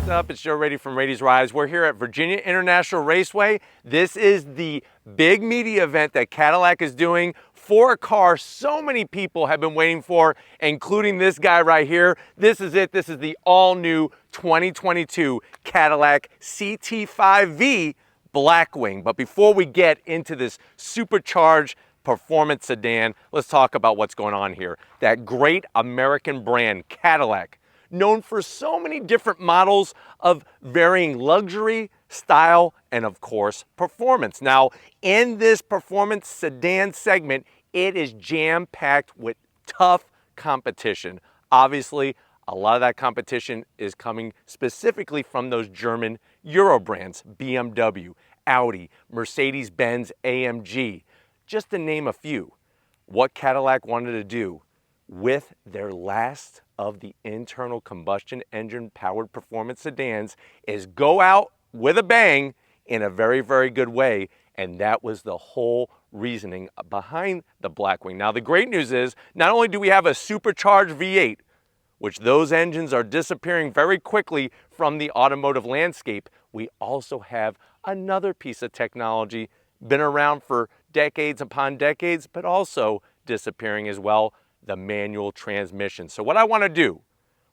What's up? It's Joe Raiti from Raiti's Rides. We're here at Virginia International Raceway. This is the big media event that Cadillac is doing for a car so many people have been waiting for, including this guy right here. This is it. This is the all-new 2022 Cadillac CT5-V Blackwing. But before we get into this supercharged performance sedan, let's talk about what's going on here. That great American brand, Cadillac, known for so many different models of varying luxury, style, and of course, performance. Now, in this performance sedan segment, it is jam-packed with tough competition. Obviously, a lot of that competition is coming specifically from those German Euro brands, BMW, Audi, Mercedes-Benz, AMG, just to name a few. What Cadillac wanted to do with their last of the internal combustion engine powered performance sedans is go out with a bang in a very, very good way. And that was the whole reasoning behind the Blackwing. Now, the great news is not only do we have a supercharged V8, which those engines are disappearing very quickly from the automotive landscape, we also have another piece of technology, been around for decades upon decades, but also disappearing as well, the manual transmission. So what I want to do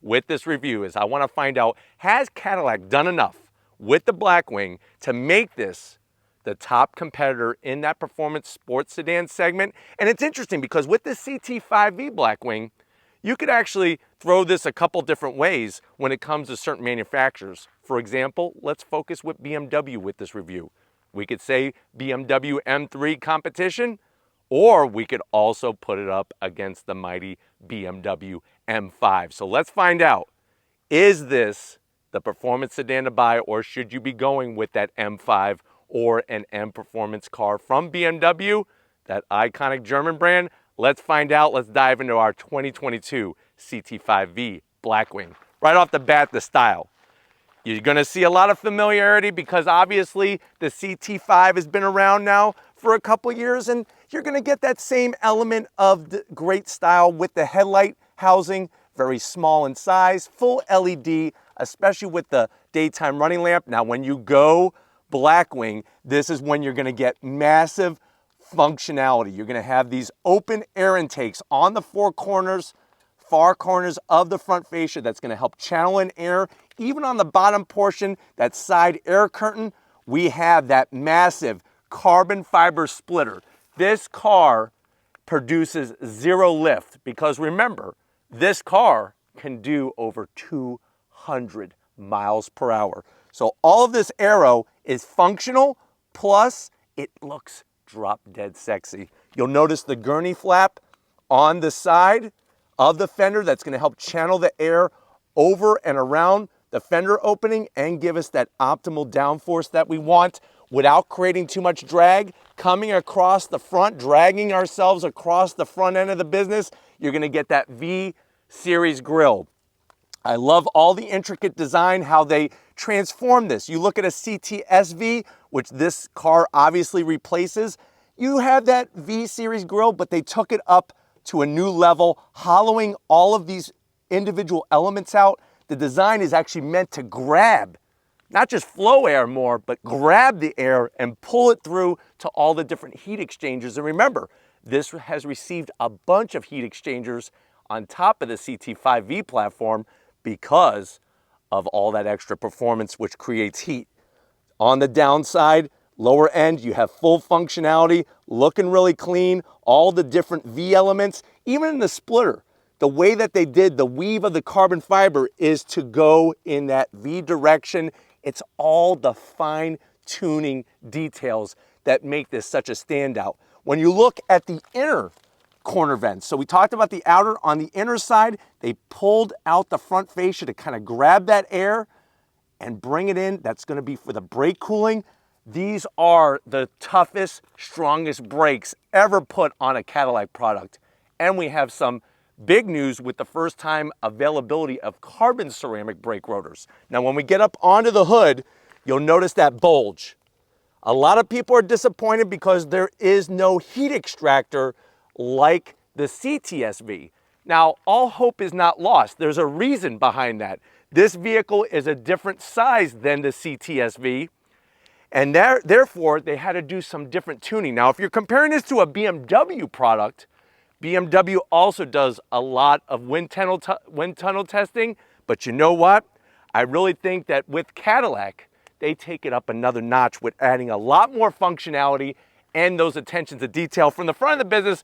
with this review is I want to find out, has Cadillac done enough with the Blackwing to make this the top competitor in that performance sports sedan segment? And it's interesting because with the CT5-V Blackwing, you could actually throw this a couple different ways when it comes to certain manufacturers. For example, let's focus with BMW with this review. We could say BMW M3 competition, or we could also put it up against the mighty BMW M5. So let's find out, is this the performance sedan to buy, or should you be going with that M5 or an M performance car from BMW, that iconic German brand? Let's find out. Let's dive into our 2022 CT5-V Blackwing. Right off the bat, the style. You're going to see a lot of familiarity because obviously the CT5 has been around now for a couple years, and you're going to get that same element of the great style with the headlight housing, very small in size, full LED, especially with the daytime running lamp. Now, when you go Blackwing, this is when you're going to get massive functionality. You're going to have these open air intakes on the far corners of the front fascia that's going to help channel in air. Even on the bottom portion, that side air curtain, we have that massive carbon fiber splitter. This car produces zero lift because remember, this car can do over 200 miles per hour. So all of this aero is functional, plus it looks drop dead sexy. You'll notice the gurney flap on the side of the fender that's going to help channel the air over and around the fender opening and give us that optimal downforce that we want without creating too much drag. Coming across the front, dragging ourselves across the front end of the business, you're going to get that V series grille. I love all the intricate design, how they transform this. You look at a cts-v, which this car obviously replaces. You have that V series grille, but they took it up to a new level, hollowing all of these individual elements out. The design is actually meant to grab, not just flow air more, but grab the air and pull it through to all the different heat exchangers. And remember, this has received a bunch of heat exchangers on top of the CT5-V platform because of all that extra performance, which creates heat. On the downside, lower end, you have full functionality, looking really clean, all the different V elements, even in the splitter. The way that they did the weave of the carbon fiber is to go in that V direction. It's all the fine tuning details that make this such a standout. When you look at the inner corner vents, so we talked about the outer, on the inner side, they pulled out the front fascia to kind of grab that air and bring it in. That's going to be for the brake cooling. These are the toughest, strongest brakes ever put on a Cadillac product. And we have some big news with the first time availability of carbon ceramic brake rotors. Now, when we get up onto the hood, you'll notice that bulge. A lot of people are disappointed because there is no heat extractor like the cts-v. Now, all hope is not lost. There's a reason behind that. This vehicle is a different size than the cts-v, and therefore they had to do some different tuning. Now, if you're comparing this to a BMW product, BMW also does a lot of wind tunnel testing, but you know what? I really think that with Cadillac, they take it up another notch with adding a lot more functionality and those attentions to detail. From the front of the business,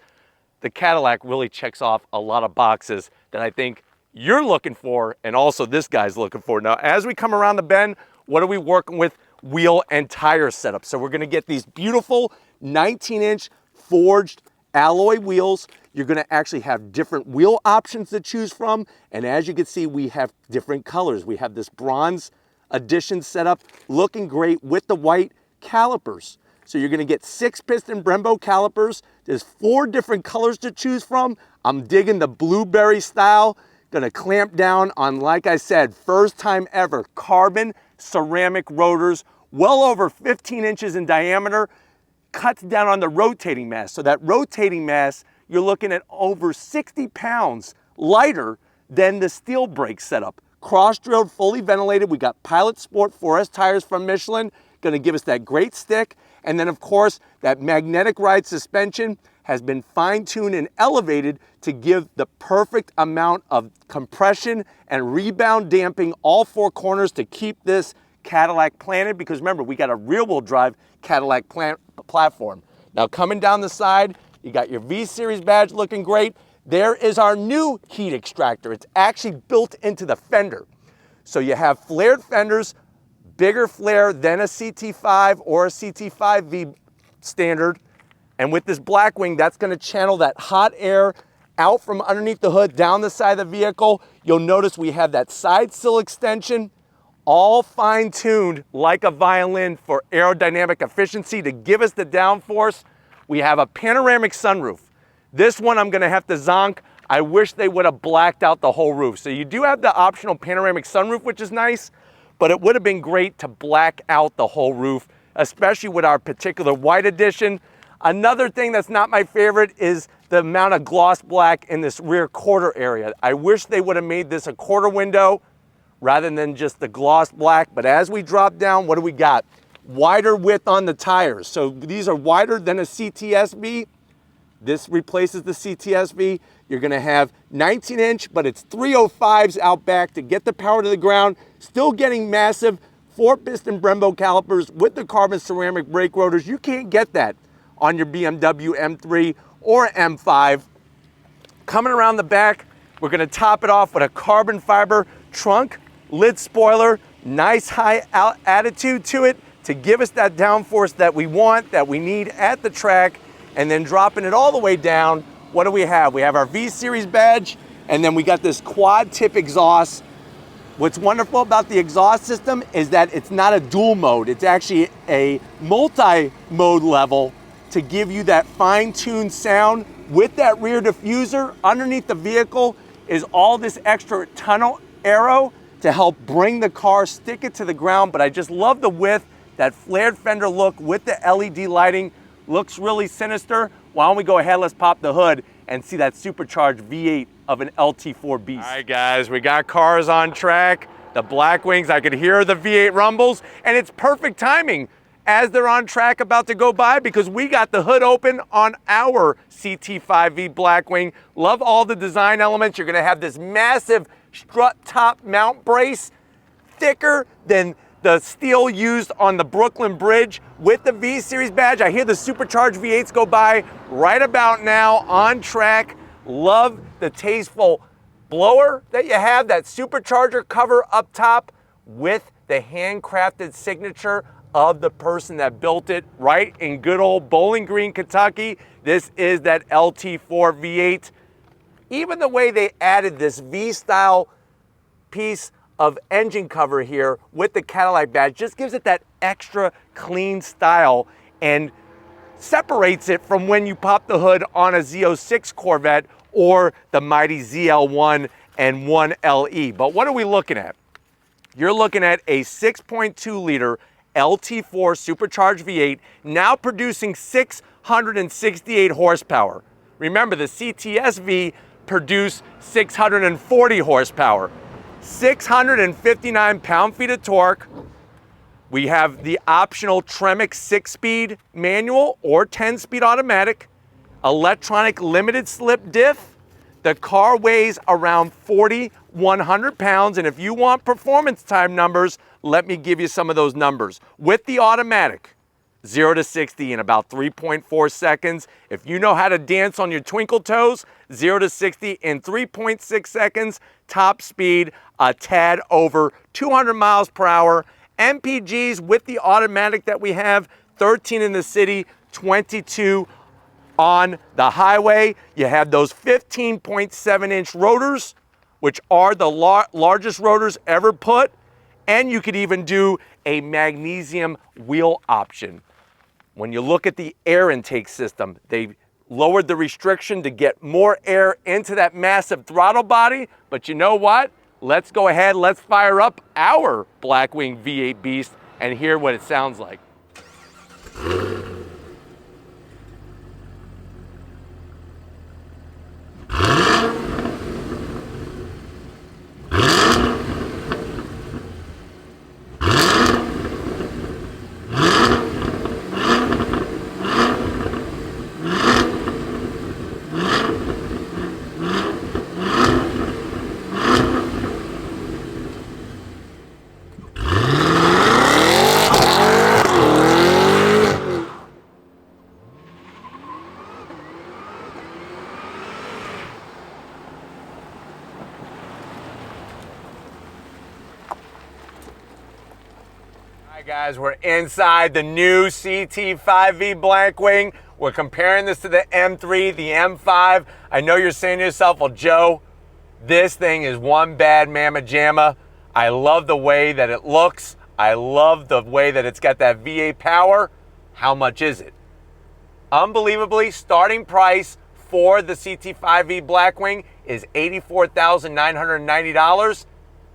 the Cadillac really checks off a lot of boxes that I think you're looking for and also this guy's looking for. Now, as we come around the bend, what are we working with? Wheel and tire setup. So we're gonna get these beautiful 19-inch forged alloy wheels. You're gonna actually have different wheel options to choose from. And as you can see, we have different colors. We have this bronze edition setup looking great with the white calipers. So you're gonna get 6-piston Brembo calipers. There's 4 different colors to choose from. I'm digging the blueberry style. Gonna clamp down on, like I said, first time ever, carbon ceramic rotors, well over 15 inches in diameter, cuts down on the rotating mass. So that rotating mass, you're looking at over 60 pounds lighter than the steel brake setup. Cross-drilled, fully ventilated. We got Pilot Sport 4S tires from Michelin, gonna give us that great stick. And then of course, that magnetic ride suspension has been fine-tuned and elevated to give the perfect amount of compression and rebound damping all 4 corners to keep this Cadillac planted, because remember, we got a rear-wheel drive Cadillac platform. Now coming down the side, you got your V-Series badge looking great. There is our new heat extractor. It's actually built into the fender. So you have flared fenders, bigger flare than a CT5 or a CT5-V standard. And with this Blackwing, that's gonna channel that hot air out from underneath the hood, down the side of the vehicle. You'll notice we have that side sill extension, all fine-tuned like a violin for aerodynamic efficiency to give us the downforce. We have a panoramic sunroof. This one I'm gonna have to zonk. I wish they would have blacked out the whole roof. So you do have the optional panoramic sunroof, which is nice, but it would have been great to black out the whole roof, especially with our particular white edition. Another thing that's not my favorite is the amount of gloss black in this rear quarter area. I wish they would have made this a quarter window rather than just the gloss black. But as we drop down, what do we got? Wider width on the tires. So these are wider than a cts-v. This replaces the cts-v. You're gonna have 19-inch, but it's 305s out back to get the power to the ground. Still getting massive 4-piston Brembo calipers with the carbon ceramic brake rotors. You can't get that on your BMW M3 or M5. Coming around the back, we're gonna top it off with a carbon fiber trunk, lid spoiler, nice high attitude to it to give us that downforce that we want, that we need at the track, and then dropping it all the way down. What do we have? We have our V-Series badge, and then we got this quad tip exhaust. What's wonderful about the exhaust system is that it's not a dual mode. It's actually a multi-mode level to give you that fine-tuned sound. With that rear diffuser underneath the vehicle is all this extra tunnel aero to help bring the car, stick it to the ground. But I just love the width, that flared fender look with the LED lighting. Looks really sinister. Why don't we go ahead, let's pop the hood and see that supercharged V8 of an LT4 beast. All right guys, we got cars on track. The Blackwings, I could hear the V8 rumbles, and it's perfect timing as they're on track about to go by, because we got the hood open on our CT5-V Blackwing. Love all the design elements. You're gonna have this massive strut top mount brace, thicker than the steel used on the Brooklyn Bridge with the V-Series badge. I hear the supercharged V8s go by right about now, on track. Love the tasteful blower that you have, that supercharger cover up top with the handcrafted signature of the person that built it right in good old Bowling Green, Kentucky. This is that LT4 V8. Even the way they added this V-style piece of engine cover here with the Cadillac badge just gives it that extra clean style and separates it from when you pop the hood on a Z06 Corvette or the mighty ZL1 and 1LE. But what are we looking at? You're looking at a 6.2 liter LT4 supercharged V8, now producing 668 horsepower. Remember, the cts-v produce 640 horsepower, 659 pound-feet of torque. We have the optional Tremec 6-speed manual or 10-speed automatic, electronic limited slip diff. The car weighs around 4,100 pounds, and if you want performance time numbers, let me give you some of those numbers. With the automatic, 0 to 60 in about 3.4 seconds. If you know how to dance on your twinkle toes, 0 to 60 in 3.6 seconds. Top speed, a tad over 200 miles per hour. MPGs with the automatic that we have, 13 in the city, 22 on the highway. You have those 15.7-inch rotors, which are the largest rotors ever put. And you could even do a magnesium wheel option. When you look at the air intake system, they lowered the restriction to get more air into that massive throttle body. But you know what? Let's go ahead, let's fire up our Blackwing V8 Beast and hear what it sounds like. All right, guys, we're inside the new CT5-V Blackwing. We're comparing this to the M3, the M5. I know you're saying to yourself, well, Joe, this thing is one bad mamma jamma. I love the way that it looks. I love the way that it's got that V8 power. How much is it? Unbelievably, starting price for the CT5-V Blackwing is $84,990.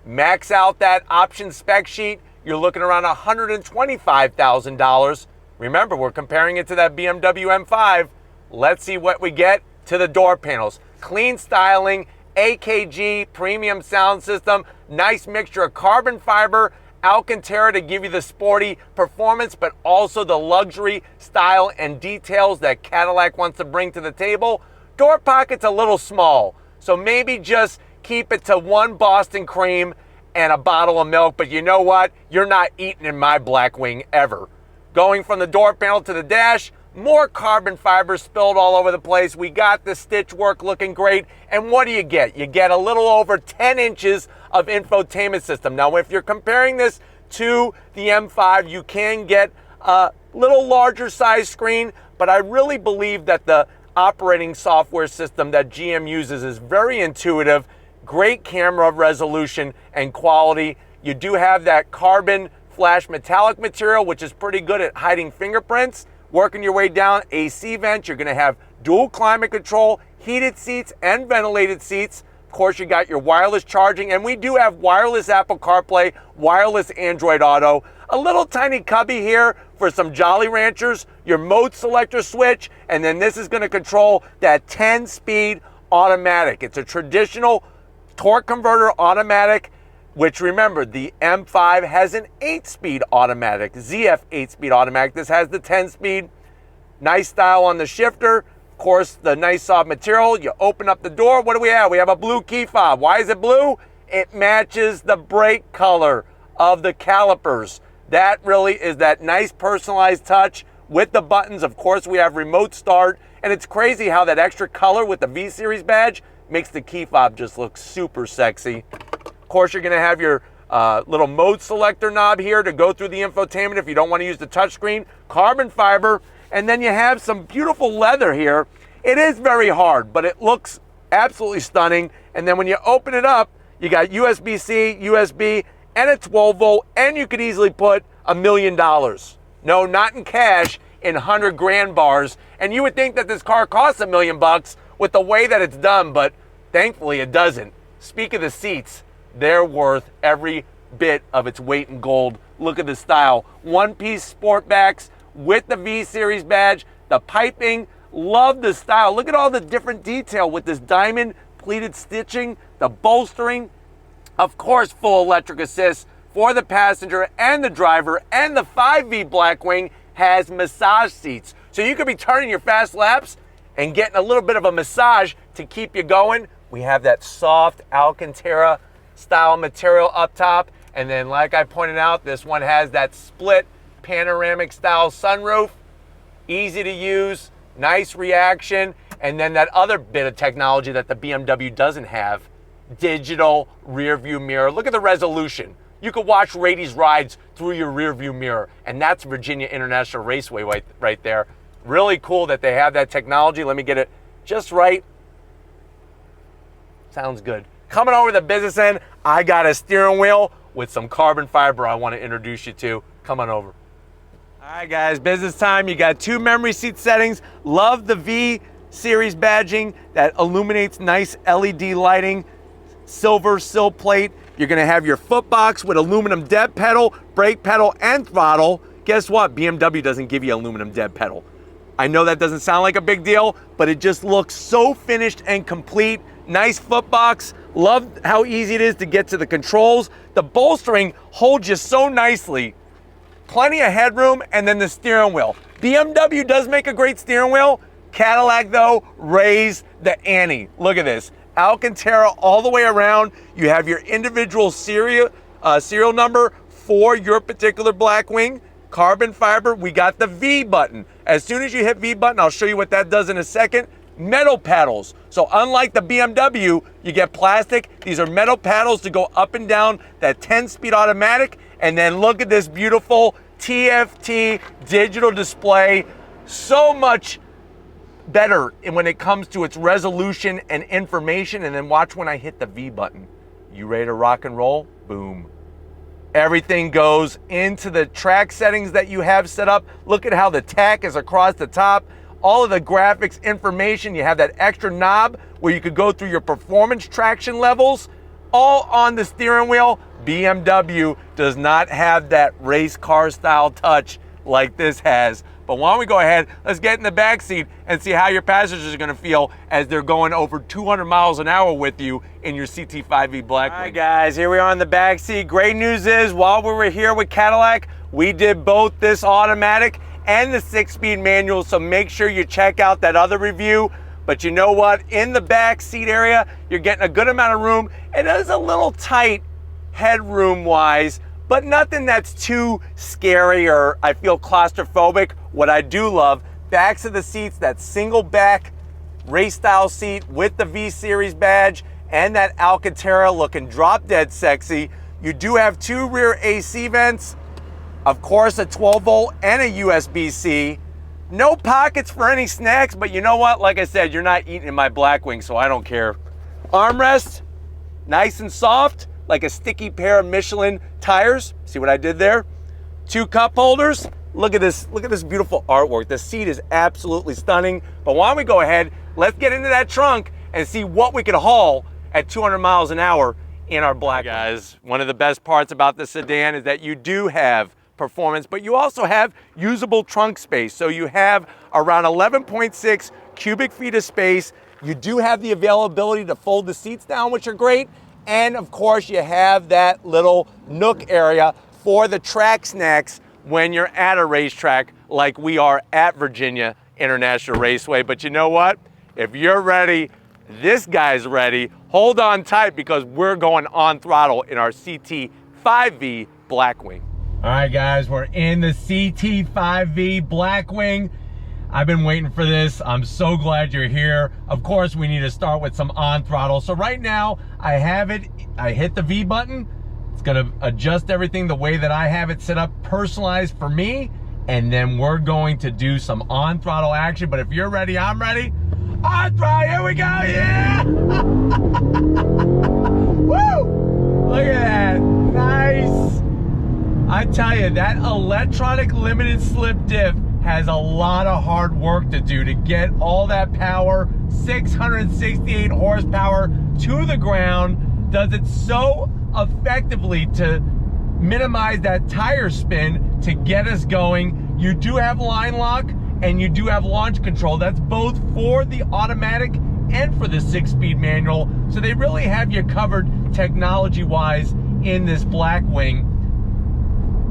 Max out that option spec sheet, you're looking around $125,000. Remember, we're comparing it to that BMW M5. Let's see what we get to the door panels. Clean styling, AKG premium sound system, nice mixture of carbon fiber, Alcantara to give you the sporty performance, but also the luxury style and details that Cadillac wants to bring to the table. Door pocket's a little small, so maybe just keep it to one Boston cream and a bottle of milk, but you know what? You're not eating in my Blackwing ever. Going from the door panel to the dash, more carbon fiber spilled all over the place. We got the stitch work looking great. And what do you get? You get a little over 10 inches of infotainment system. Now, if you're comparing this to the M5, you can get a little larger size screen, but I really believe that the operating software system that GM uses is very intuitive, great camera resolution and quality. You do have that carbon flash metallic material, which is pretty good at hiding fingerprints. Working your way down, AC vents, you're gonna have dual climate control, heated seats and ventilated seats. Of course, you got your wireless charging, and we do have wireless Apple CarPlay, wireless Android Auto, a little tiny cubby here for some Jolly Ranchers, your mode selector switch, and then this is gonna control that 10-speed automatic. It's a traditional torque converter automatic, which remember, the M5 has an 8-speed automatic, ZF 8-speed automatic. This has the 10-speed. Nice style on the shifter. Of course, the nice soft material. You open up the door. What do we have? We have a blue key fob. Why is it blue? It matches the brake color of the calipers. That really is that nice personalized touch with the buttons. Of course, we have remote start. And it's crazy how that extra color with the V-Series badge makes the key fob just look super sexy. Of course, you're gonna have your little mode selector knob here to go through the infotainment if you don't wanna use the touchscreen. Carbon fiber, and then you have some beautiful leather here. It is very hard, but it looks absolutely stunning. And then when you open it up, you got USB-C, USB, and a 12-volt, and you could easily put $1 million. No, not in cash, in 100 grand bars. And you would think that this car costs $1 million with the way that it's done, but thankfully it doesn't. Speak of the seats, they're worth every bit of its weight in gold. Look at the style. One-piece sport backs with the V-Series badge, the piping. Love the style. Look at all the different detail with this diamond completed stitching, the bolstering, of course, full electric assist for the passenger and the driver, and the 5V Blackwing has massage seats. So you could be turning your fast laps and getting a little bit of a massage to keep you going. We have that soft Alcantara style material up top. And then like I pointed out, this one has that split panoramic style sunroof. Easy to use, nice reaction. And then that other bit of technology that the BMW doesn't have, digital rear view mirror. Look at the resolution. You could watch Raiti's rides through your rear view mirror, and that's Virginia International Raceway right there. Really cool that they have that technology. Let me get it just right. Sounds good. Coming over the business end, I got a steering wheel with some carbon fiber I want to introduce you to. Come on over. All right, guys, business time. You got 2 memory seat settings. Love the V series badging that illuminates nice LED lighting. Silver sill plate. You're gonna have your foot box with aluminum dead pedal, brake pedal, and throttle. Guess what? BMW doesn't give you aluminum dead pedal. I know that doesn't sound like a big deal, but it just looks so finished and complete. Nice foot box. Love how easy it is to get to the controls. The bolstering holds you so nicely. Plenty of headroom, and then the steering wheel. BMW does make a great steering wheel. Cadillac, though, raised the ante. Look at this. Alcantara all the way around. You have your individual serial number for your particular Blackwing. Carbon fiber. We got the V button. As soon as you hit V button, I'll show you what that does in a second. Metal paddles. So unlike the BMW, you get plastic. These are metal paddles to go up and down that 10-speed automatic. And then look at this beautiful TFT digital display. So much better when it comes to its resolution and information. And then watch when I hit the V button. You ready to rock and roll? Boom. Everything goes into the track settings that you have set up. Look at how the tach is across the top. All of the graphics information. You have that extra knob where you could go through your performance traction levels, all on the steering wheel. BMW does not have that race car style touch like this has. But why don't we go ahead, let's get in the back seat and see how your passengers are gonna feel as they're going over 200 miles an hour with you in your CT5-V Blackwing. All right, guys, here we are in the back seat. Great news is, while we were here with Cadillac, we did both this automatic and the 6-speed manual, so make sure you check out that other review. But you know what? In the back seat area, you're getting a good amount of room. It is a little tight headroom-wise, but nothing that's too scary or I feel claustrophobic. What I do love, backs of the seats, that single back race style seat with the V series badge and that Alcantara looking drop dead sexy. You do have 2 rear AC vents, of course a 12-volt and a USB-C. No pockets for any snacks, but you know what? Like I said, you're not eating in my Blackwing, so I don't care. Armrest, nice and soft, like a sticky pair of Michelin tires. See what I did there? 2 cup holders. Look at this beautiful artwork. The seat is absolutely stunning. But why don't we go ahead, let's get into that trunk and see what we could haul at 200 miles an hour in our Blackwing. Guys, one of the best parts about the sedan is that you do have performance, but you also have usable trunk space. So you have around 11.6 cubic feet of space. You do have the availability to fold the seats down, which are great. And of course, you have that little nook area for the track snacks when you're at a racetrack like we are at Virginia International Raceway. But you know what? If you're ready, this guy's ready. Hold on tight because we're going on throttle in our CT5-V Blackwing. All right, guys, we're in the CT5-V Blackwing. I've been waiting for this. I'm so glad you're here. Of course, we need to start with some on throttle. So right now, I have it. I hit the V button. It's gonna adjust everything the way that I have it set up, personalized for me. And then we're going to do some on throttle action. But if you're ready, I'm ready. On throttle, here we go, yeah! Woo! Look at that, nice. I tell you, that electronic limited slip diff has a lot of hard work to do to get all that power, 668 horsepower to the ground. Does it so effectively to minimize that tire spin to get us going. You do have line lock and you do have launch control. That's both for the automatic and for the 6-speed manual. So they really have you covered technology-wise in this Blackwing.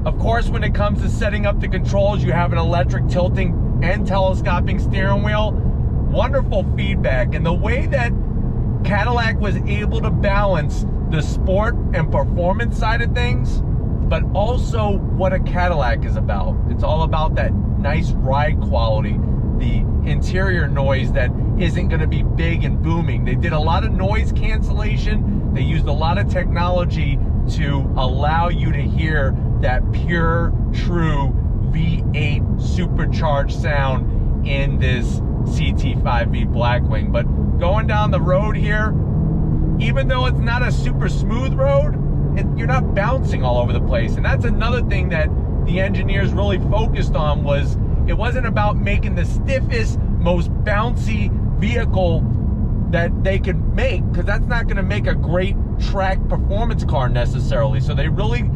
Of course, when it comes to setting up the controls, you have an electric tilting and telescoping steering wheel. Wonderful feedback. And the way that Cadillac was able to balance the sport and performance side of things, but also what a Cadillac is about. It's all about that nice ride quality, the interior noise that isn't going to be big and booming. They did a lot of noise cancellation. They used a lot of technology to allow you to hear that pure, true V8 supercharged sound in this CT5-V Blackwing. But going down the road here, even though it's not a super smooth road, you're not bouncing all over the place. And that's another thing that the engineers really focused on. Was it wasn't about making the stiffest, most bouncy vehicle that they could make, because that's not going to make a great track performance car necessarily. So they really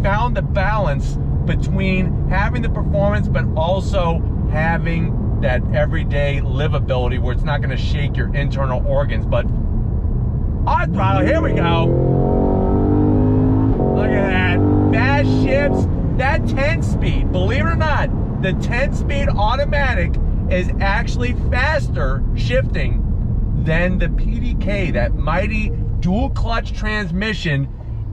found the balance between having the performance but also having that everyday livability where it's not going to shake your internal organs. But on throttle, here we go. Look at that. Fast shifts. That 10-speed, believe it or not, the 10-speed automatic is actually faster shifting than the PDK, that mighty dual clutch transmission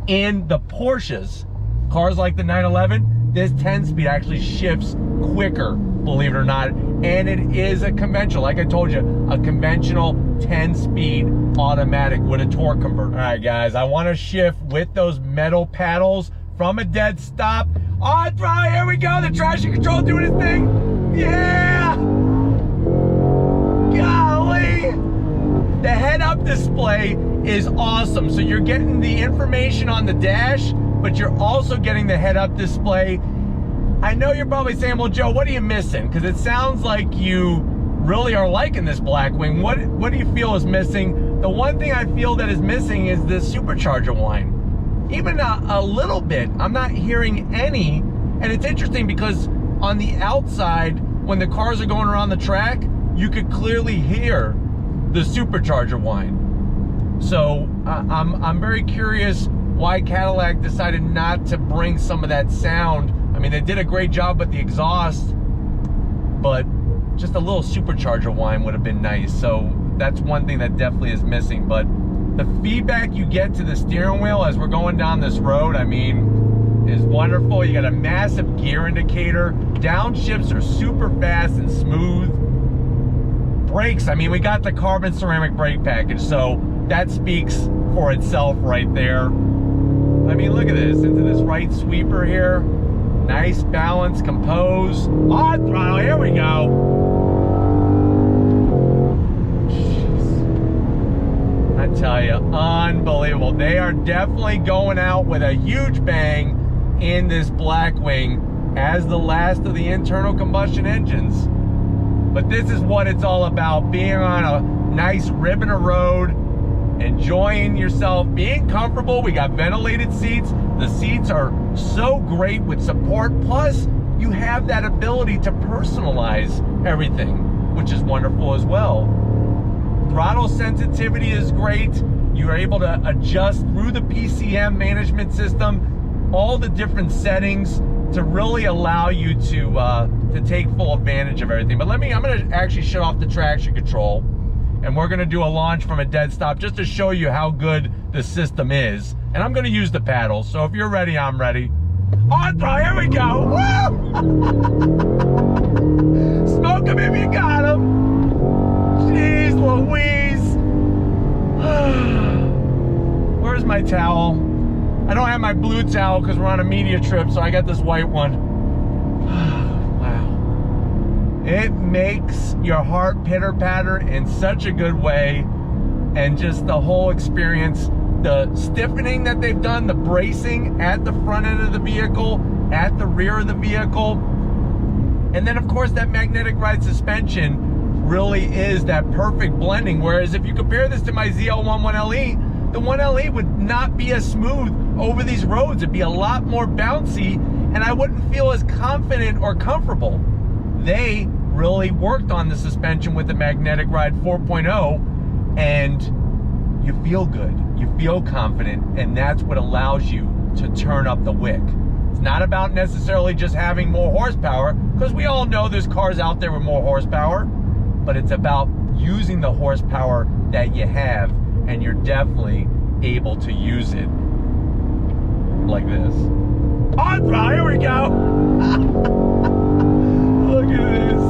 in the Porsches. Cars like the 911, this 10-speed actually shifts quicker, believe it or not. And it is a conventional, like I told you, a conventional 10-speed automatic with a torque converter. All right, guys, I want to shift with those metal paddles from a dead stop. On throttle, here we go. The traction control doing its thing. Yeah! Golly! The head-up display is awesome. So you're getting the information on the dash, but you're also getting the head-up display. I know you're probably saying, well, Joe, what are you missing? Because it sounds like you really are liking this Blackwing. What do you feel is missing? The one thing I feel that is missing is the supercharger whine. Even a little bit. I'm not hearing any. And it's interesting because on the outside, when the cars are going around the track, you could clearly hear the supercharger whine. So I'm very curious why Cadillac decided not to bring some of that sound. I mean, they did a great job with the exhaust, but just a little supercharger whine would have been nice. So that's one thing that definitely is missing. But the feedback you get to the steering wheel as we're going down this road, I mean, is wonderful. You got a massive gear indicator. Downshifts are super fast and smooth. Brakes, I mean, we got the carbon ceramic brake package, so that speaks for itself right there. I mean, look at this, into this right sweeper here. Nice balance, compose. On throttle, here we go. I tell you, unbelievable. They are definitely going out with a huge bang in this Blackwing as the last of the internal combustion engines. But this is what it's all about, being on a nice ribbon of road, enjoying yourself, being comfortable. We got ventilated seats. The seats are so great with support. Plus, you have that ability to personalize everything, which is wonderful as well. Throttle sensitivity is great. You are able to adjust through the PCM management system all the different settings to really allow you to take full advantage of everything. But I'm going to actually shut off the traction control, and we're going to do a launch from a dead stop just to show you how good the system is. And I'm going to use the paddles. So if you're ready, I'm ready. On throttle, here we go. Woo! Smoke them if you got them. Jeez Louise. Where's my towel? I don't have my blue towel because we're on a media trip, so I got this white one. Wow. It makes your heart pitter-patter in such a good way, and just the whole experience, the stiffening that they've done, the bracing at the front end of the vehicle, at the rear of the vehicle, and then of course that magnetic ride suspension really is that perfect blending. Whereas if you compare this to my ZL1 1LE, the 1LE would not be as smooth over these roads. It'd be a lot more bouncy, and I wouldn't feel as confident or comfortable. They really worked on the suspension with the Magnetic Ride 4.0, and you feel good, you feel confident, and that's what allows you to turn up the wick. It's not about necessarily just having more horsepower, because we all know there's cars out there with more horsepower, but it's about using the horsepower that you have, and you're definitely able to use it like this. On throttle, here we go. Look at this.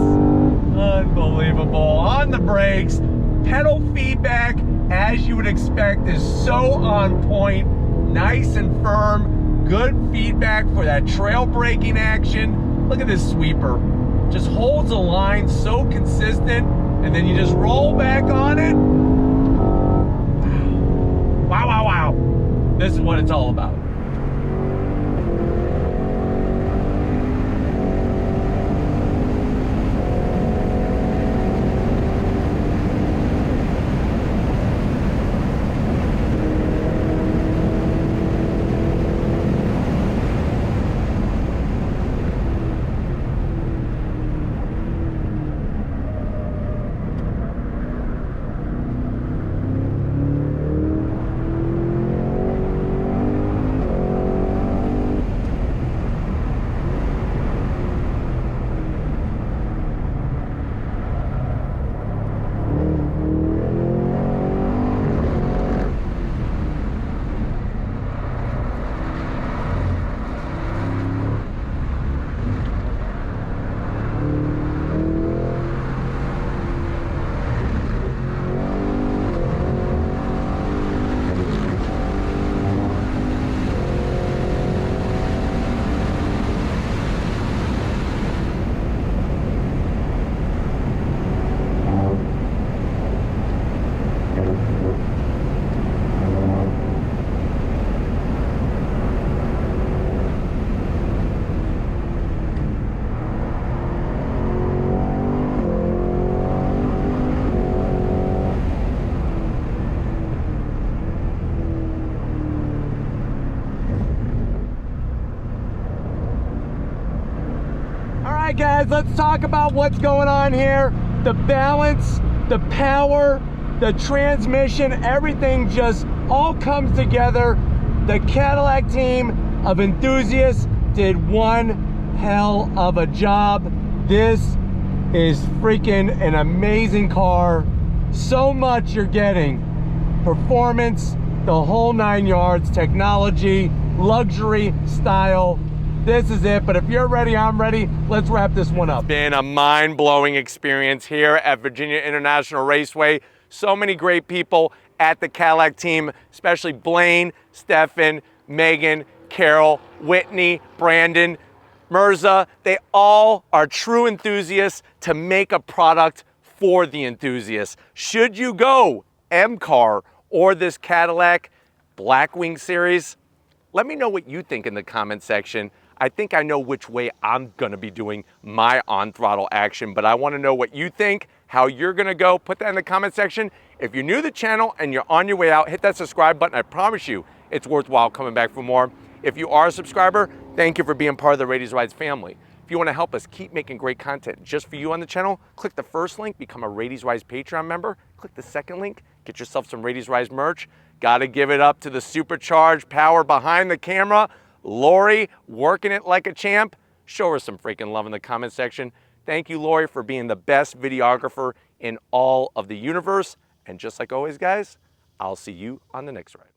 Unbelievable. On the brakes, pedal feedback, as you would expect, is so on point, nice and firm, good feedback for that trail braking action. Look at this sweeper. Just holds a line so consistent, and then you just roll back on it. Wow, wow, wow. This is what it's all about. Alright guys, let's talk about what's going on here. The balance, the power, the transmission, everything just all comes together. The Cadillac team of enthusiasts did one hell of a job. This is freaking an amazing car. So much you're getting. Performance, the whole 9 yards, technology, luxury, style. This is it, but if you're ready, I'm ready. Let's wrap this one up. It's been a mind-blowing experience here at Virginia International Raceway. So many great people at the Cadillac team, especially Blaine, Stefan, Megan, Carol, Whitney, Brandon, Mirza. They all are true enthusiasts to make a product for the enthusiasts. Should you go M-Car or this Cadillac Blackwing series? Let me know what you think in the comment section. I think I know which way I'm gonna be doing my on-throttle action, but I wanna know what you think, how you're gonna go. Put that in the comment section. If you're new to the channel and you're on your way out, hit that subscribe button. I promise you, it's worthwhile coming back for more. If you are a subscriber, thank you for being part of the Raity's Rides family. If you wanna help us keep making great content just for you on the channel, click the first link, become a Raity's Rides Patreon member. Click the second link, get yourself some Raity's Rides merch. Gotta give it up to the supercharged power behind the camera. Lori, working it like a champ. Show her some freaking love in the comment section. Thank you, Lori, for being the best videographer in all of the universe. And just like always, guys, I'll see you on the next ride.